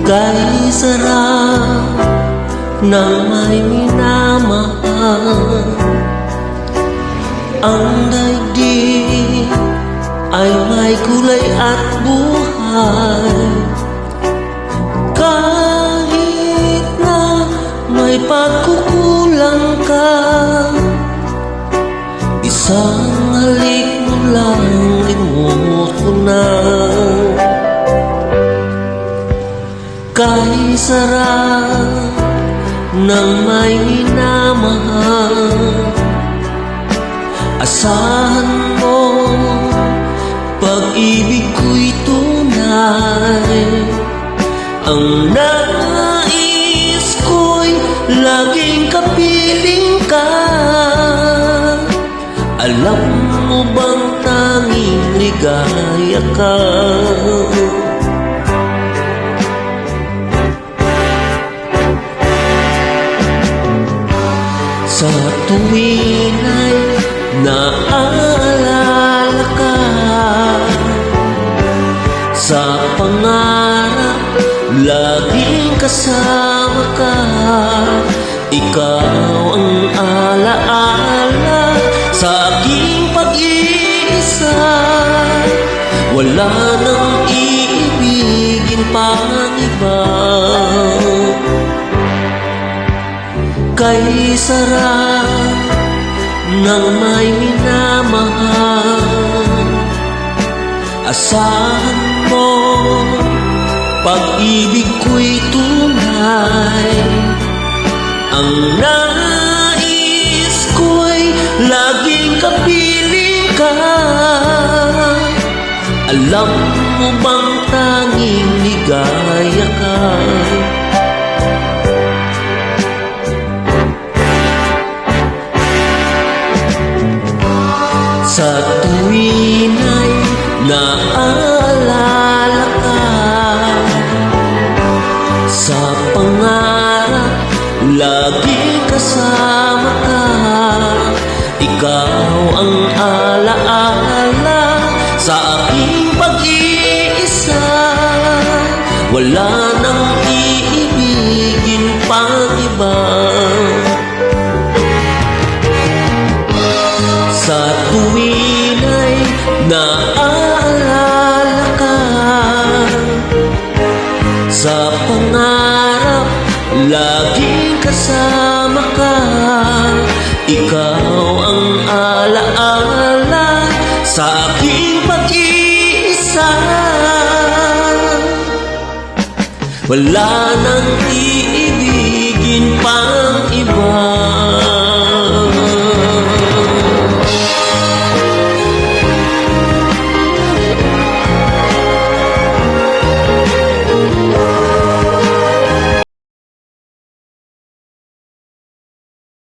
Kay sarap ng may minamahal. Ang daigdig ay may kulay at buhay. Kahit na may pagkukulang ka, isang halik mo lang, limot ko na. Kay sarap ng may minamahal, asahan mo, pag-ibig ko'y tunay. Ang nais ko'y laging kapiling ka. Alam mo bang tanging ligaya ka? Sa tuwin ay naaalala ka, sa pangarap laging kasama ka. Ikaw ang alaala sa aking pag-iisa. Wala nang iibigin pang iba. Kay sarap ng may minamahal, asahan mo, pag-ibig ko'y tunay. Ang nais ko'y laging kapiling ka. Alam mo bang tanging ligaya ka? Sa tuwin ay naaalala ka, sa pangarap laging kasama ka. Ikaw ang alaala sa aking pag-iisa. Wala nang iibigin pang iba. Sa tuwin ay naaalala ka, sa pangarap laging kasama ka. Ikaw ang alaala sa aking pag-iisa. Wala nang